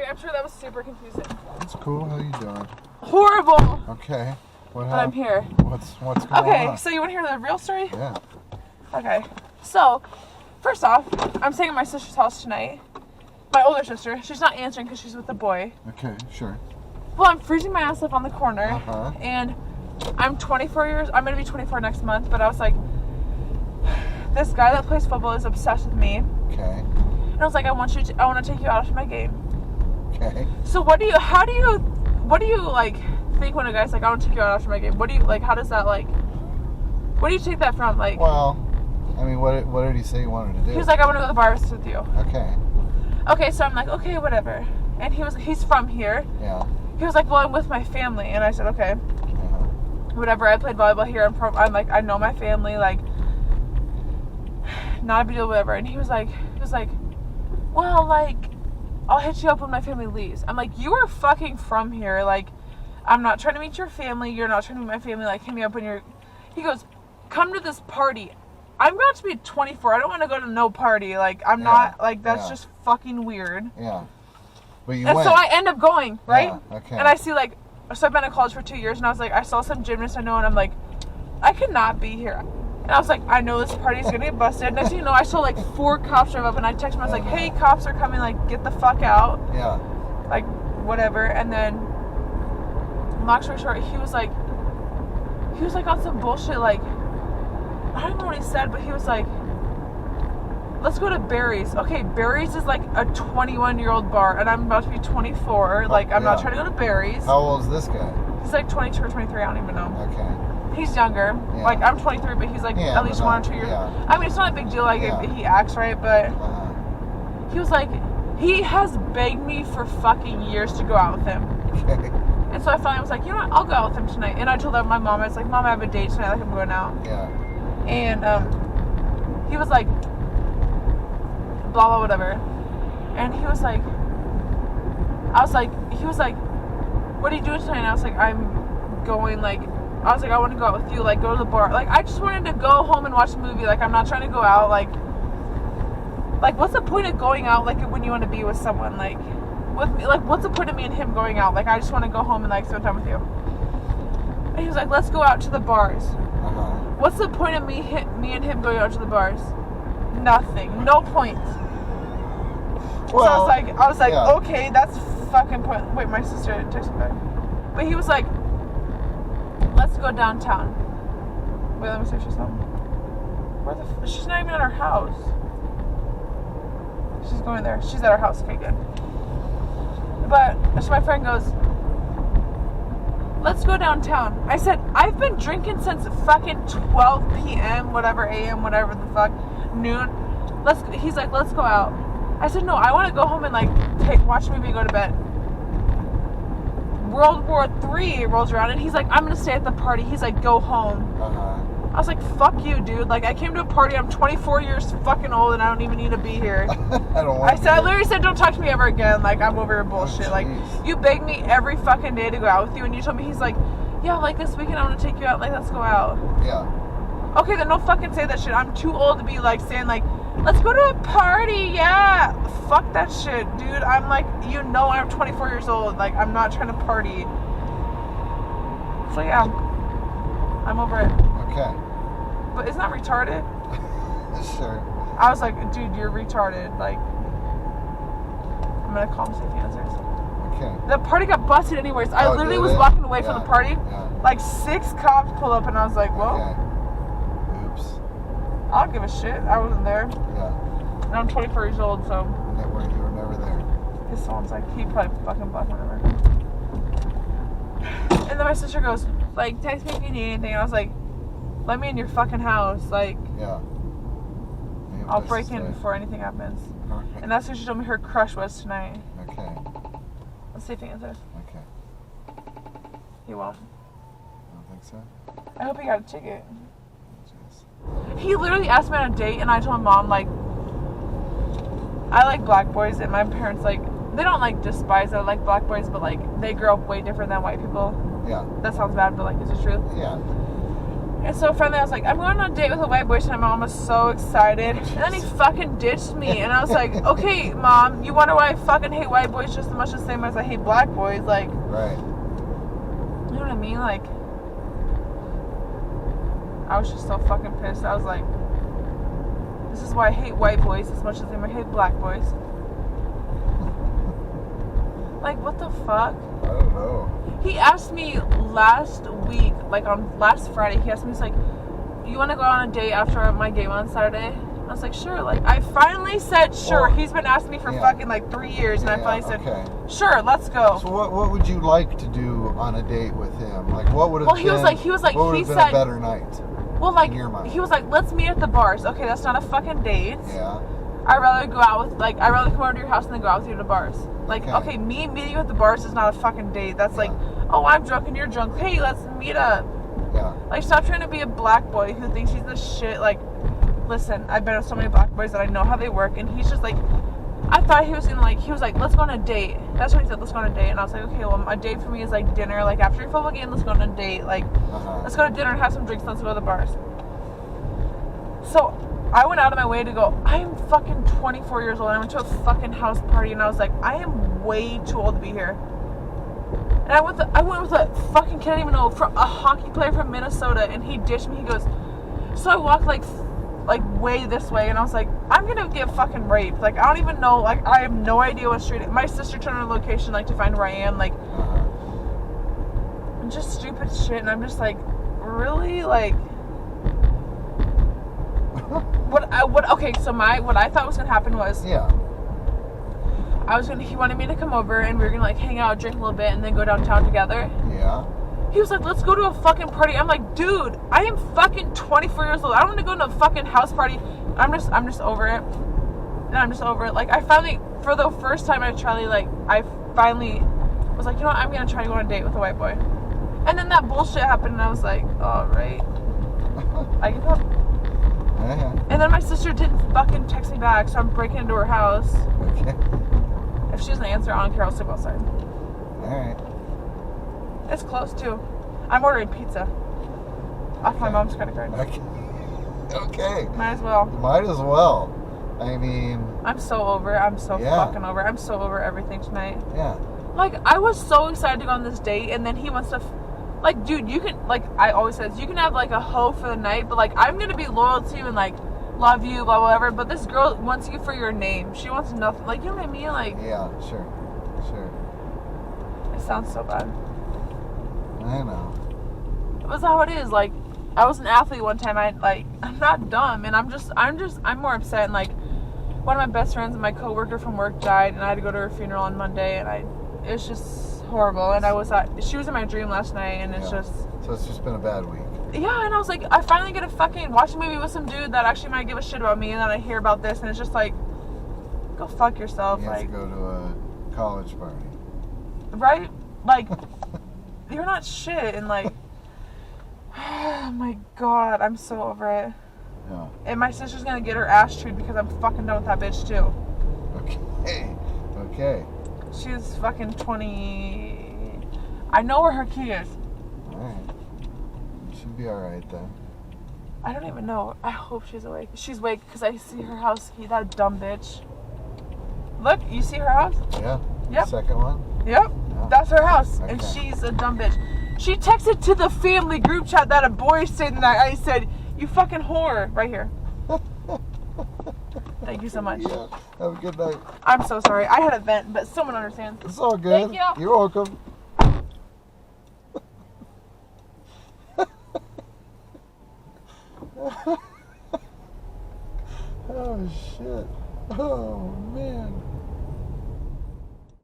I'm sure that was super confusing. It's cool. How you doing? Horrible. Okay. What But I'm here. What's going on? Okay, so you want to hear the real story? Yeah. Okay. So, first off, I'm staying at my sister's house tonight. My older sister. She's not answering because she's with the boy. Okay, sure. Well, I'm freezing my ass off on the corner. Uh-huh. And I'm 24 years. I'm going to be 24 next month. But I was like, this guy that plays football is obsessed with me. Okay. And I was like, I want to take you out of my game. Okay. So what do you like think when a guy's like, I want to take you out after my game? What do you like? How does that like? What do you take that from? Like, well, I mean, what did he say he wanted to do? He was like, I want to go to the bars with you. Okay. Okay, so I'm like, okay, whatever. And he's from here. Yeah. He was like, well, I'm with my family, and I said, okay, whatever. I played volleyball here. I'm like, I know my family, like, not a big deal, whatever. And he was like, well, like, I'll hit you up when my family leaves. I'm like, you are fucking from here. Like, I'm not trying to meet your family. You're not trying to meet my family. Like, hit me up when you're... He goes, come to this party. I'm about to be 24. I don't want to go to no party. Like, I'm not... Like, that's just fucking weird. Yeah. But you went. went. So I end up going, right? Yeah, okay. And I see, like... So I've been in college for 2 years, and I was like, I saw some gymnast I know, and I'm like, I could not be here. And I was like, I know this party's gonna get busted. Next thing you know, I saw like 4 cops drive up, and I texted him. I was like, hey, cops are coming. Like, get the fuck out. Yeah. Like, whatever. And then, long story short, he was like on some bullshit. Like, I don't know what he said, but he was like, let's go to Barry's. Okay, Barry's is like a 21-year-old bar, and I'm about to be 24. Like, I'm not trying to go to Barry's. How old is this guy? He's like 22 or 23. I don't even know. Okay. He's younger. Yeah. Like, I'm 23, but he's like at least 1 or 2 years. Yeah. I mean, it's not a big deal. Like, if he acts right, but he was like, he has begged me for fucking years to go out with him. Okay. And so I finally was like, you know what? I'll go out with him tonight. And I told my mom, I was like, Mom, I have a date tonight. Like, I'm going out. Yeah. And he was like, blah, blah, whatever. And he was like, he was like, what are you doing tonight? And I was like, I'm going, like, I was like, I want to go out with you, like, go to the bar. Like, I just wanted to go home and watch a movie. Like, I'm not trying to go out. Like, what's the point of going out, like, when you want to be with someone? Like, with me, like, what's the point of me and him going out? Like, I just want to go home and, like, spend time with you. And he was like, let's go out to the bars. What's the point of me and him going out to the bars? Nothing. No point. Well, so I was like, okay, that's fucking point. Wait, my sister texted me back. But he was like, let's go downtown. Wait, let me see if she's home. She's not even at our house. She's going there. She's at our house. Okay, good. But so my friend goes, let's go downtown. I said, I've been drinking since fucking 12 p.m., whatever, a.m., whatever the fuck, noon. He's like, let's go out. I said, no, I want to go home and, like, watch a movie and go to bed. World War III rolls around, and he's like, I'm going to stay at the party. He's like, go home. I was like, fuck you, dude. Like, I came to a party. I'm 24 years fucking old, and I don't even need to be here. I literally said, don't talk to me ever again. Like, I'm over your bullshit. Like, you begged me every fucking day to go out with you, and you told me, he's like, yeah, like, this weekend I want to take you out. Like, let's go out. Yeah. Okay, then don't fucking say that shit. I'm too old to be, like, saying, like, let's go to a party, yeah. Fuck that shit, dude. I'm like, you know I'm 24 years old. Like, I'm not trying to party. So, yeah. I'm over it. Okay. But isn't that retarded? Sure. I was like, dude, you're retarded. Like, I'm gonna call him, see if he answers. Okay. The party got busted anyways. I literally was walking away from the party. Yeah. Like, 6 cops pull up, and I was like, well. Okay. Oops. I don't give a shit. I wasn't there. Yeah. And I'm 24 years old, so. You were never there. His phone's like, he probably fucking blocked whatever. And then my sister goes, like, text me if you need anything. And I was like, let me in your fucking house. Like, yeah. I'll break in before anything happens. Perfect. And that's what she told me her crush was tonight. Okay. Let's see if he answers. Okay. He won't. I don't think so. I hope he got a ticket. He literally asked me on a date, and I told my mom, like, I like black boys, and my parents, like, they don't, like, despise that I like black boys, but, like, they grow up way different than white people. Yeah. That sounds bad, but, like, is it true? Yeah. And so finally I was like, I'm going on a date with a white boy tonight. My mom was so excited. And then he fucking ditched me. And I was like, okay, Mom, you wonder why I fucking hate white boys just as much the same as I hate black boys? Like, Right. you know what I mean? Like, I was just so fucking pissed. I was like, this is why I hate white boys as much as I hate black boys. Like, what the fuck? I don't know. He asked me last week, like on last Friday, he asked me, he's like, you want to go on a date after my game on Saturday? I was like, sure. Like, I finally said sure. Well, he's been asking me for fucking like 3 years, and I finally said, sure, let's go. So what would you like to do on a date with him? Like, what would have been? He was like, what he been said a better night? Well, like, in your mind? he was like, let's meet at the bars. Okay, that's not a fucking date. Yeah. I'd rather go out with, like, I'd rather come over to your house than go out with you to the bars. Like, okay, me meeting you at the bars is not a fucking date. That's like, oh, I'm drunk and you're drunk. Hey, let's meet up. Yeah. Like, stop trying to be a black boy who thinks he's the shit. Like, listen, I've been with so many black boys that I know how they work, and he's just like, I thought he was gonna, like, he was like, let's go on a date. That's what he said, let's go on a date. And I was like, okay, well, a date for me is like dinner. Like, after your football game, let's go on a date. Like, let's go to dinner and have some drinks. Let's go to the bars. So I went out of my way to go, I am fucking 24 years old. And I went to a fucking house party, and I was like, I am way too old to be here. And I went with a fucking kid I didn't even know, a hockey player from Minnesota, and he ditched me. He goes, so I walked like way this way, and I was like, I'm gonna get fucking raped. Like, I don't even know, like, I have no idea what street. My sister turned on a location, like, to find where I am, like, just stupid shit. And I'm just like, really, like, what I thought was gonna happen was, he wanted me to come over, and we were gonna, like, hang out, drink a little bit, and then go downtown together. Yeah. He was like, let's go to a fucking party. I'm like, dude, I am fucking 24 years old. I don't want to go to a fucking house party. I'm just over it. And I'm just over it. Like, I finally, for the first time I finally was like, you know what, I'm going to try to go on a date with a white boy. And then that bullshit happened, and I was like, all right. I give up. And then my sister didn't fucking text me back, so I'm breaking into her house. Okay. If she doesn't answer, I don't care. I'll sleep outside. Alright. It's close, too. I'm ordering pizza off my mom's credit card. Okay. Might as well. Might as well. I mean, I'm so over it. I'm so fucking over it. I'm so over everything tonight. Yeah. Like, I was so excited to go on this date, and then he wants to... like, dude, you can... like, I always said, you can have, like, a hoe for the night, but, like, I'm gonna be loyal to you and, like, love you, blah, whatever, but this girl wants you for your name. She wants nothing. Like, you know what I mean? Like... yeah, sure. It sounds so bad. I know. That's how it is. Like, I was an athlete one time. I'm not dumb, and I'm more upset. And, like, one of my best friends and my coworker from work died, and I had to go to her funeral on Monday, and it's just horrible. And she was in my dream last night, and it's just... so it's just been a bad week. Yeah, and I was like, I finally get to fucking watch a movie with some dude that actually might give a shit about me, and then I hear about this, and it's just like, go fuck yourself. You have like, to go to a college party. Right? Like... you're not shit, and like, oh my god, I'm so over it. Yeah. And my sister's gonna get her ass chewed because I'm fucking done with that bitch too. Okay. She's fucking 20. I know where her key is. Alright. Should be alright then. I don't even know. I hope she's awake. She's awake because I see her house key, that dumb bitch. Look, you see her house? Yeah. Yep. Second one? Yep. That's her house, Okay. and she's a dumb bitch. She texted to the family group chat that a boy stayed in that. I said, you fucking whore. Right here. Thank you so much. Yeah. Have a good night. I'm so sorry. I had a vent, but someone understands. It's all good. Thank you. You're welcome. Oh, shit. Oh, man.